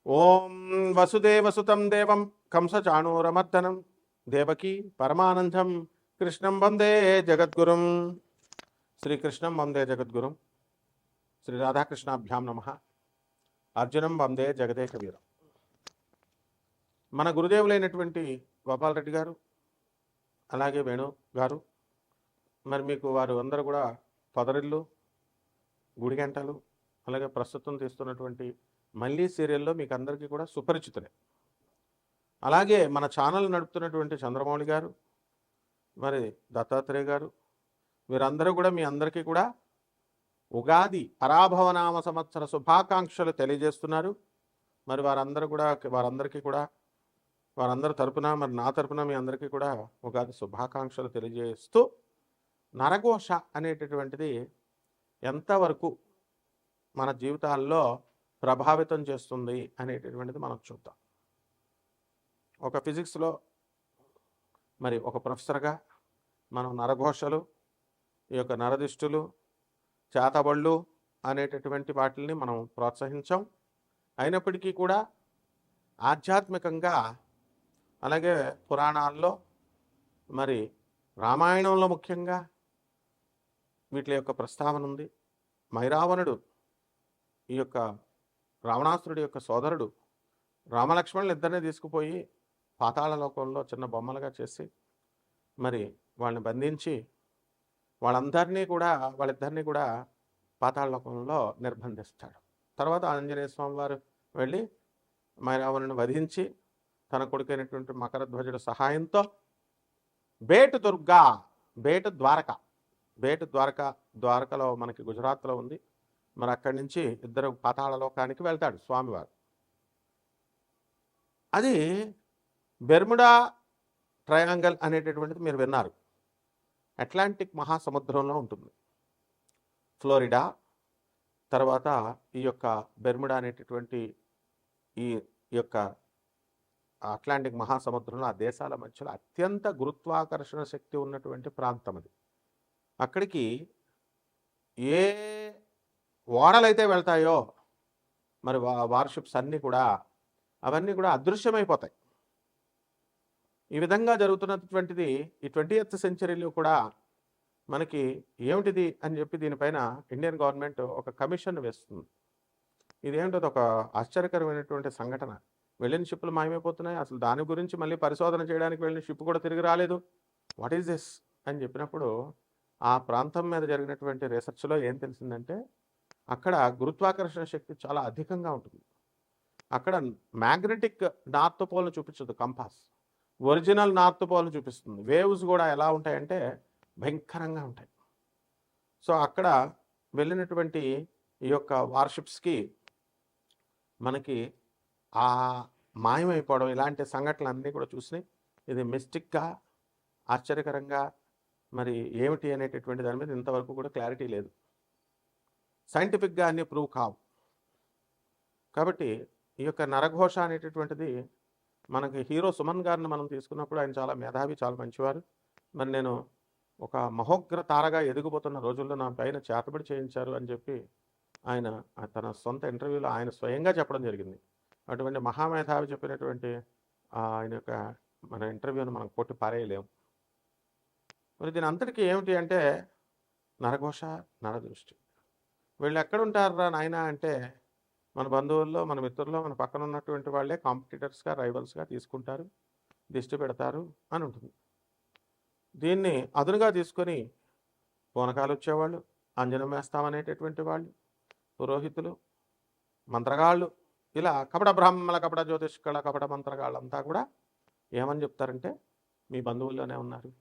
ఓం వసుదేవసుతం దేవం కంసచాణూరమర్దనం దేవకీ పరమానందం కృష్ణం వందే జగద్గురుం. శ్రీకృష్ణం వందే జగద్గురుం. శ్రీ రాధాకృష్ణాభ్యాం నమ. అర్జునం వందే జగదేక వీరం. మన గురుదేవులైనటువంటి గోపాలరెడ్డి గారు, అలాగే వేణు గారు, మరి మీకు వారు అందరూ కూడా పొదరిల్లు, గుడిగంటలు, అలాగే ప్రస్తుతం తీస్తున్నటువంటి మళ్ళీ సీరియల్లో మీకు అందరికీ కూడా సుపరిచితులే. అలాగే మన ఛానల్ నడుపుతున్నటువంటి చంద్రమౌళి గారు, మరి దత్తాత్రేయ గారు, వీరందరూ కూడా మీ అందరికీ కూడా ఉగాది పరాభవనామ సంవత్సర శుభాకాంక్షలు తెలియజేస్తున్నారు. మరి వారందరి తరపున, మరి నా తరపున మీ అందరికీ కూడా ఉగాది శుభాకాంక్షలు తెలియజేస్తూ, నరఘోష అనేటటువంటిది ఎంతవరకు మన జీవితాల్లో ప్రభావితం చేస్తుంది అనేటటువంటిది మనం చూద్దాం. ఒక ఫిజిక్స్లో మరి ఒక ప్రొఫెసర్గా మనం నరఘోషలు, ఈ యొక్క నరదిష్టులు, చేతబళ్ళు అనేటటువంటి వాటిని మనం ప్రోత్సహించాం. అయినప్పటికీ కూడా ఆధ్యాత్మికంగా, అలాగే పురాణాల్లో, మరి రామాయణంలో ముఖ్యంగా వీటి యొక్క ప్రస్తావన ఉంది. మైరావణుడు, ఈ యొక్క రావణాసురుడి యొక్క సోదరుడు, రామలక్ష్మణులు ఇద్దరిని తీసుకుపోయి పాతాళ లోకంలో చిన్న బొమ్మలుగా చేసి మరి వాళ్ళని బంధించి వాళ్ళిద్దరినీ కూడా పాతాళ లోకంలో నిర్బంధిస్తాడు. తర్వాత ఆంజనేయ స్వామి వారు వెళ్ళి మైరావణుని వధించి తన కొడుకైనటువంటి మకరధ్వజుడు సహాయంతో ద్వారకలో మనకి గుజరాత్లో ఉంది. మరి అక్కడి నుంచి ఇద్దరు పాతాళ లోకానికి వెళ్తాడు స్వామివారు. అది బెర్ముడా ట్రయాంగల్ అనేటటువంటిది మీరు విన్నారు. అట్లాంటిక్ మహాసముద్రంలో ఉంటుంది. ఫ్లోరిడా తర్వాత ఈ యొక్క బెర్ముడా అనేటటువంటి ఈ యొక్క అట్లాంటిక్ మహాసముద్రంలో ఆ దేశాల మధ్యలో అత్యంత గురుత్వాకర్షణ శక్తి ఉన్నటువంటి ప్రాంతం అది. అక్కడికి ఏ ఓడలైతే వెళ్తాయో మరి వార్షిప్స్ అవన్నీ కూడా అదృశ్యమైపోతాయి. ఈ విధంగా జరుగుతున్నటువంటిది ఈ 20th సెంచరీలో కూడా మనకి ఏమిటిది అని చెప్పి దీనిపైన ఇండియన్ గవర్నమెంట్ ఒక కమిషన్ వేస్తుంది. ఇదేమిటో ఒక ఆశ్చర్యకరమైనటువంటి సంఘటన. వెళ్ళిన షిప్పులు మాయమైపోతున్నాయి. అసలు దాని గురించి మళ్ళీ పరిశోధన చేయడానికి వెళ్ళిన షిప్ కూడా తిరిగి రాలేదు. వాట్ ఈస్ దిస్ అని చెప్పినప్పుడు ఆ ప్రాంతం మీద జరిగినటువంటి రీసెర్చ్లో ఏం తెలిసిందంటే, అక్కడ గురుత్వాకర్షణ శక్తి చాలా అధికంగా ఉంటుంది. అక్కడ మ్యాగ్నెటిక్ నార్త్ పోల్ను చూపించదు కంపాస్, ఒరిజినల్ నార్త్ పోల్ను చూపిస్తుంది. వేవ్స్ కూడా ఎలా ఉంటాయంటే భయంకరంగా ఉంటాయి. సో అక్కడ వెళ్ళినటువంటి ఈ యొక్క వార్షిప్స్కి మనకి ఆ మాయమైపోవడం, ఇలాంటి సంఘటనలు అన్నీ కూడా చూసినాయి. ఇది మిస్టిక్గా, ఆశ్చర్యకరంగా మరి ఏమిటి అనేటటువంటి దాని మీద ఇంతవరకు కూడా క్లారిటీ లేదు. సైంటిఫిక్గా అన్నీ ప్రూవ్ కావు. కాబట్టి ఈ యొక్క నరఘోష అనేటటువంటిది మనకి హీరో సుమన్ గారిని మనం తీసుకున్నప్పుడు ఆయన చాలా మేధావి, చాలా మంచివారు. మరి నేను ఒక మహోగ్ర తారగా ఎదిగిపోతున్న రోజుల్లో నా పైన చేతబడి చేయించారు అని చెప్పి ఆయన తన సొంత ఇంటర్వ్యూలో ఆయన స్వయంగా చెప్పడం జరిగింది. అటువంటి మహామేధావి చెప్పినటువంటి ఆయన యొక్క మన ఇంటర్వ్యూని మనం కొట్టి పారేయలేము. మరి దీని అంతటికీ ఏమిటి అంటే నరఘోష, నరదృష్టి. వీళ్ళు ఎక్కడుంటారా నాయన అంటే మన బంధువుల్లో, మన మిత్రుల్లో, మన పక్కన ఉన్నటువంటి వాళ్ళే కాంపిటీటర్స్గా, రైవల్స్గా తీసుకుంటారు, దిష్టి పెడతారు అని ఉంటుంది. దీన్ని అదునుగా తీసుకొని పూనకాలు వచ్చేవాళ్ళు, అంజనం వేస్తామనేటటువంటి వాళ్ళు, పురోహితులు, మంత్రగాళ్ళు, ఇలా కపట బ్రాహ్మణుల, కపట జ్యోతిష్కుల, కపట మంత్రగాళ్ళంతా కూడా ఏమని చెప్తారంటే మీ బంధువుల్లోనే ఉన్నారు,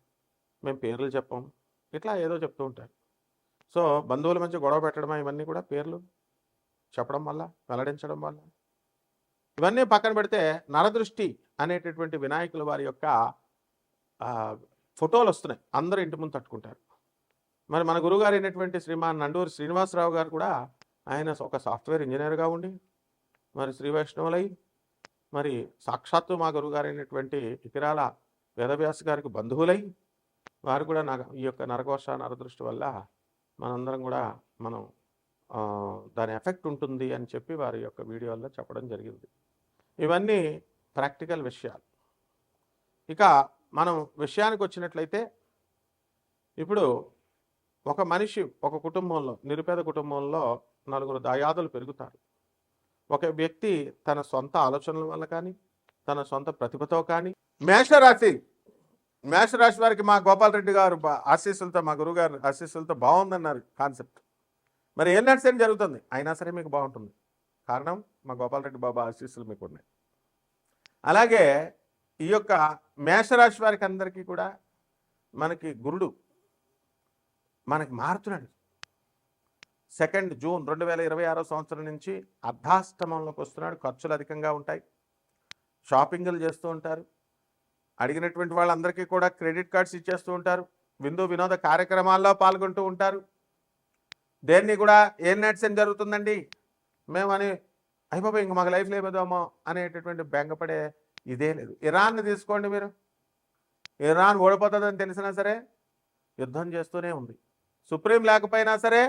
మేము పేర్లు చెప్పాం, ఇట్లా ఏదో చెప్తూ ఉంటారు. సో బంధువుల మధ్య గొడవ పెట్టడం, ఇవన్నీ కూడా పేర్లు చెప్పడం వల్ల, వెల్లడించడం వల్ల. ఇవన్నీ పక్కన పెడితే నరదృష్టి అనేటటువంటి వినాయకుల వారి యొక్క ఫోటోలు వస్తున్నాయి, అందరూ ఇంటి ముందు తట్టుకుంటారు. మరి మన గురువుగారు అయినటువంటి శ్రీమాన్ నండూరి శ్రీనివాసరావు గారు కూడా ఆయన ఒక సాఫ్ట్వేర్ ఇంజనీర్గా ఉండి మరి శ్రీ వైష్ణవులై మరి సాక్షాత్తు మా గురువుగారు అయినటువంటి ఇకిరాల వేదవ్యాస గారికి బంధువులై వారు కూడా ఈ యొక్క నరఘోష, నరదృష్టి వల్ల మనందరం కూడా దాని ఎఫెక్ట్ ఉంటుంది అని చెప్పి వారి యొక్క వీడియోల్లో చెప్పడం జరిగింది. ఇవన్నీ ప్రాక్టికల్ విషయాలు. ఇక మనం విషయానికి వచ్చినట్లయితే ఇప్పుడు ఒక మనిషి ఒక కుటుంబంలో, నిరుపేద కుటుంబంలో నలుగురు దాయాదులు పెరుగుతారు. ఒక వ్యక్తి తన సొంత ఆలోచనల వల్ల కానీ, తన సొంత ప్రతిభతో కానీ, మేషరాశి వారికి మా గోపాలరెడ్డి గారు ఆశీస్సులతో, మా గురువు గారు ఆశీస్సులతో బాగుందన్నారు కాన్సెప్ట్. మరి ఏం నడిచేది జరుగుతుంది, అయినా సరే మీకు బాగుంటుంది. కారణం మా గోపాలరెడ్డి బాబా ఆశీస్సులు మీకు ఉన్నాయి. అలాగే ఈ యొక్క మేషరాశి వారికి అందరికీ కూడా మనకి గురుడు మనకి మారుతున్నాడు. 2 జూన్ 2026 సంవత్సరం నుంచి అర్ధాష్టమంలోకి వస్తున్నాడు. ఖర్చులు అధికంగా ఉంటాయి, షాపింగ్లు చేస్తూ ఉంటారు, అడిగినటువంటి వాళ్ళందరికీ కూడా క్రెడిట్ కార్డ్స్ ఇచ్చేస్తూ ఉంటారు, విందు వినోద కార్యక్రమాల్లో పాల్గొంటూ ఉంటారు. దేన్ని కూడా ఏం నడిచేది జరుగుతుందండి మేము అని అయిపోయి ఇంక మాకు లైఫ్లో ఏమవుదామో అనేటటువంటి బెంగపడే ఇదే లేదు. ఇరాన్ని తీసుకోండి మీరు, ఇరాన్ ఓడిపోతుందని తెలిసినా సరే యుద్ధం చేస్తూనే ఉంది. సుప్రీం లేకపోయినా సరే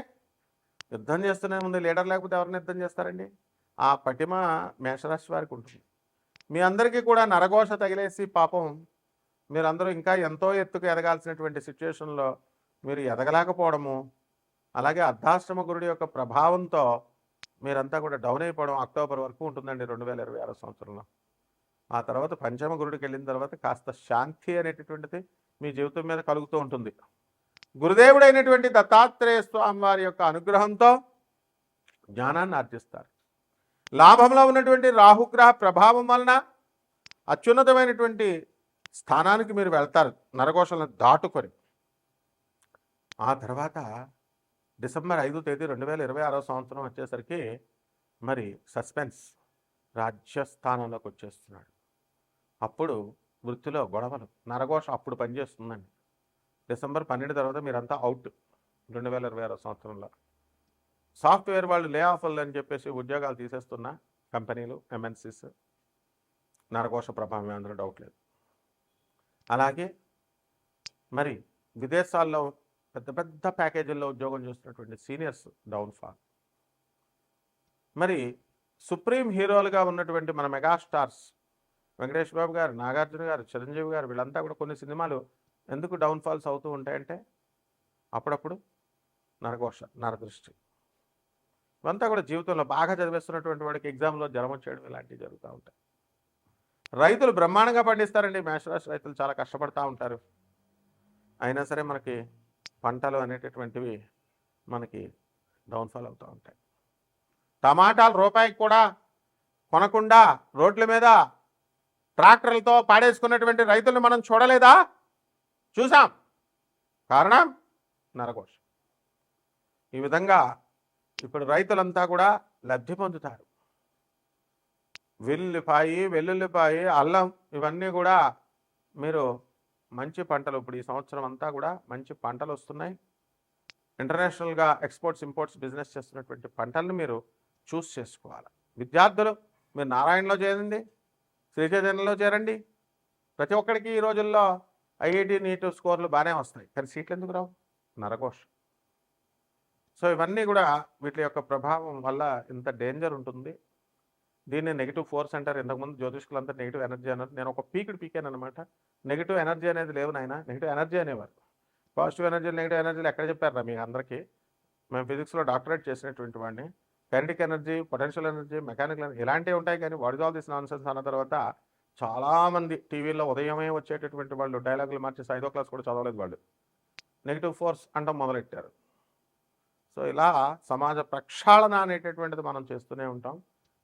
యుద్ధం చేస్తూనే ఉంది. లీడర్ లేకపోతే ఎవరిని యుద్ధం చేస్తారండి? ఆ పటిమ మేషరాశి వారికి ఉంటుంది. మీ అందరికీ కూడా నరఘోష తగిలేసి పాపం మీరందరూ ఇంకా ఎంతో ఎత్తుకు ఎదగాల్సినటువంటి సిచ్యువేషన్లో మీరు ఎదగలేకపోవడము, అలాగే అర్ధాష్టమ గురుడి యొక్క ప్రభావంతో మీరంతా కూడా డౌన్ అయిపోవడం అక్టోబర్ వరకు ఉంటుందండి 2026 సంవత్సరంలో. ఆ తర్వాత పంచమ గురుడికి వెళ్ళిన తర్వాత కాస్త శాంతి అనేటటువంటిది మీ జీవితం మీద కలుగుతూ ఉంటుంది. గురుదేవుడైనటువంటి దత్తాత్రేయ స్వామి వారి యొక్క అనుగ్రహంతో జ్ఞానాన్ని ఆర్జిస్తారు. లాభంలో ఉన్నటువంటి రాహుగ్రహ ప్రభావం వలన అత్యున్నతమైనటువంటి స్థానానికి మీరు వెళ్తారు నరఘోషలను దాటుకొని. ఆ తర్వాత డిసెంబర్ 5వ తేదీ 2026 సంవత్సరం వచ్చేసరికి మరి సస్పెన్స్ రాజ్యస్థానంలోకి వచ్చేస్తున్నాడు. అప్పుడు వృత్తిలో గొడవలు, నరఘోష అప్పుడు పనిచేస్తుందండి. డిసెంబర్ 12 తర్వాత మీరంతా అవుట్ 2026 సంవత్సరంలో. సాఫ్ట్వేర్ వాళ్ళు లే ఆఫ్లు అని చెప్పేసి ఉద్యోగాలు తీసేస్తున్న కంపెనీలు, ఎంఎన్సీస్, నరఘోష ప్రభావం అందులో డౌట్ లేదు. అలాగే మరి విదేశాల్లో పెద్ద పెద్ద ప్యాకేజీల్లో ఉద్యోగం చేస్తున్నటువంటి సీనియర్స్ డౌన్ఫాల్. మరి సుప్రీం హీరోలుగా ఉన్నటువంటి మన మెగాస్టార్స్ వెంకటేష్ బాబు గారు, నాగార్జున గారు, చిరంజీవి గారు, వీళ్ళంతా కూడా కొన్ని సినిమాలు ఎందుకు డౌన్ఫాల్స్ అవుతూ ఉంటాయంటే అప్పుడప్పుడు నరఘోష, నరదృష్టి, ఇవంతా కూడా జీవితంలో బాగా చదివేస్తున్నటువంటి వాడికి ఎగ్జామ్లో జ్వరం వచ్చేయడం ఇలాంటివి జరుగుతూ ఉంటాయి. రైతులు బ్రహ్మాండంగా పండిస్తారండి. మేషరాశి రైతులు చాలా కష్టపడుతూ ఉంటారు. అయినా సరే మనకి పంటలు అనేటటువంటివి మనకి డౌన్ఫాల్ అవుతూ ఉంటాయి. టమాటాలు రూపాయికి కూడా కొనకుండా రోడ్ల మీద ట్రాక్టర్లతో పాడేసుకున్నటువంటి రైతులను మనం చూడలేదా? చూసాం. కారణం నరఘోష. ఈ విధంగా ఇప్పుడు రైతులంతా కూడా లబ్ధి పొందుతారు. వెల్లుల్లిపాయి, అల్లం, ఇవన్నీ కూడా మీరు మంచి పంటలు, ఇప్పుడు ఈ సంవత్సరం అంతా కూడా మంచి పంటలు వస్తున్నాయి. ఇంటర్నేషనల్గా ఎక్స్పోర్ట్స్ ఇంపోర్ట్స్ బిజినెస్ చేస్తున్నటువంటి పంటలను మీరు చూస్ చేసుకోవాలి. విద్యార్థులు మీరు నారాయణలో చేరండి, శ్రీచైతన్యలో చేరండి. ప్రతి ఒక్కరికి ఈ రోజుల్లో ఐఐటి నీట్ స్కోర్లు బాగానే వస్తాయి, కానీ సీట్లు ఎందుకు రావు? నరఘోష. సో ఇవన్నీ కూడా వీటి యొక్క ప్రభావం వల్ల ఇంత డేంజర్ ఉంటుంది. దీన్ని నెగిటివ్ ఫోర్స్ అంటారు. ఇంతకుముందు జ్యోతిష్కులంతా నెగిటివ్ ఎనర్జీ అన్నారు. నేను ఒక పీకాను అనమాట. నెగిటివ్ ఎనర్జీ అనేది లేవు నాయన, నెగిటివ్ ఎనర్జీ అనేవారు. పాజిటివ్ ఎనర్జీలు, నెగిటివ్ ఎనర్జీలు ఎక్కడ చెప్పారా మీ అందరికీ? మేము ఫిజిక్స్లో డాక్టరేట్ చేసినటువంటి వాడిని. Kinetic energy, potential energy, mechanical energy ఇలాంటివి ఉంటాయి. కానీ what is all this non sense అన్న తర్వాత చాలామంది టీవీలో ఉదయమే వచ్చేటటువంటి వాళ్ళు డైలాగులు మార్చేసి 5వ క్లాస్ కూడా చదవలేదు వాళ్ళు, నెగిటివ్ ఫోర్స్ అంటాం మొదలెట్టారు. సో ఇలా సమాజ ప్రక్షాళన అనేటటువంటిది మనం చేస్తూనే ఉంటాం.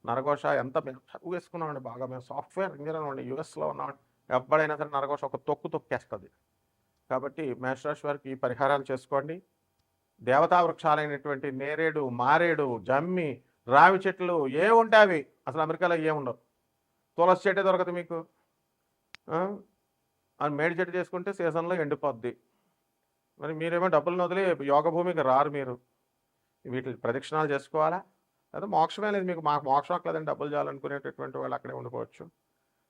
నరఘోష ఎంత మేము చదువు వేసుకున్నామండి, బాగా మేము సాఫ్ట్వేర్ ఇంజనీర్ అండి, యూఎస్లో ఉన్నామండి, ఎప్పుడైనా సరే నరఘోష ఒక తొక్కేస్తుంది. కాబట్టి మేషరాశి వారికి ఈ పరిహారాలు చేసుకోండి. దేవతా వృక్షాలైనటువంటి నేరేడు, మారేడు, జమ్మి, రావి చెట్లు ఏ ఉంటాయి అవి అసలు అమెరికాలో ఏముండవు. తులసి చెట్టు దొరకదు మీకు. అది మేడి చెట్టు చేసుకుంటే సీజన్లో ఎండిపోద్ది. మరి మీరేమో డబ్బులను వదిలి యోగ భూమికి రారు. మీరు వీటి ప్రదక్షిణాలు చేసుకోవాలా? లేదా మోక్షమే లేదు మీకు, మాకు మోక్షం అక్కలేదని డబ్బులు చేయాలనుకునేటటువంటి వాళ్ళు అక్కడే ఉండిపోవచ్చు.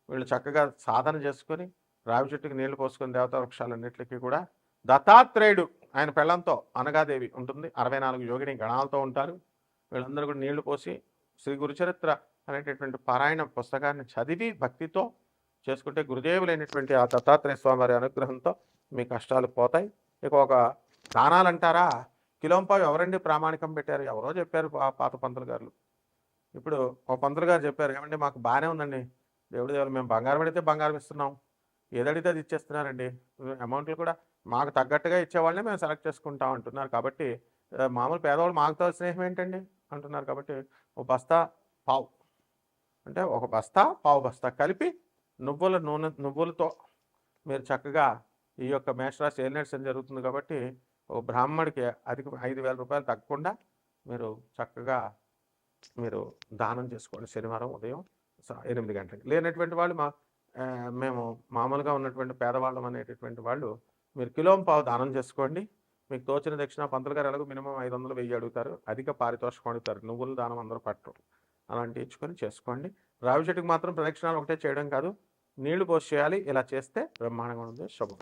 వీళ్ళు చక్కగా సాధన చేసుకొని రావి చెట్టుకి నీళ్లు పోసుకొని దేవతా వృక్షాలన్నింటికి కూడా దత్తాత్రేయుడు ఆయన పెళ్ళంతో అనగాదేవి ఉంటుంది, 64 యోగిని గణాలతో ఉంటారు. వీళ్ళందరూ కూడా నీళ్లు పోసి శ్రీ గురుచరిత్ర అనేటటువంటి పారాయణ పుస్తకాన్ని చదివి భక్తితో చేసుకుంటే గురుదేవులైనటువంటి ఆ దత్తాత్రేయ స్వామి వారి అనుగ్రహంతో మీ కష్టాలు పోతాయి. ఇక ఒక దానాలంటారా, కిలోంపావు ఎవరండి ప్రామాణికం పెట్టారు? ఎవరో చెప్పారు పాత పంతులు గారు. ఇప్పుడు ఒక పంతులు గారు చెప్పారు, ఏమండి మాకు బాగానే ఉందండి దేవుడి దేవుడు, మేము బంగారం అడిగితే బంగారం ఇస్తున్నాం, ఏదడిగితే అది ఇచ్చేస్తున్నారండి, అమౌంట్లు కూడా మాకు తగ్గట్టుగా ఇచ్చేవాళ్ళని మేము సెలెక్ట్ చేసుకుంటాం అంటున్నారు. కాబట్టి మామూలు పేదవాళ్ళు మాకుతో స్నేహం ఏంటండి అంటున్నారు. కాబట్టి ఒక బస్తా పావు అంటే ఒక బస్తా పావు బస్తా కలిపి నువ్వులతో మీరు చక్కగా ఈ యొక్క మేషరాశి ఏలినట్స్ జరుగుతుంది. కాబట్టి ఒక బ్రాహ్మడికి అధిక 5,000 రూపాయలు తగ్గకుండా మీరు చక్కగా మీరు దానం చేసుకోండి శనివారం ఉదయం 8 గంటలకి. లేనటువంటి వాళ్ళు మేము మామూలుగా ఉన్నటువంటి పేదవాళ్ళం అనేటటువంటి వాళ్ళు మీరు కిలోంపావు దానం చేసుకోండి. మీకు తోచిన దక్షిణ పంతులు గారు ఎలాగో మినిమం 500, 1000 అడుగుతారు, అధిక పారితోషికం అడుగుతారు. నువ్వుల దానం అందరూ పట్టరు, అలాంటి ఇచ్చుకొని చేసుకోండి. రావి చెట్టుకి మాత్రం ప్రదక్షిణాలు ఒకటే చేయడం కాదు, నీళ్లు పోసి చేయాలి. ఇలా చేస్తే బ్రహ్మాండంగా ఉంది. శుభం.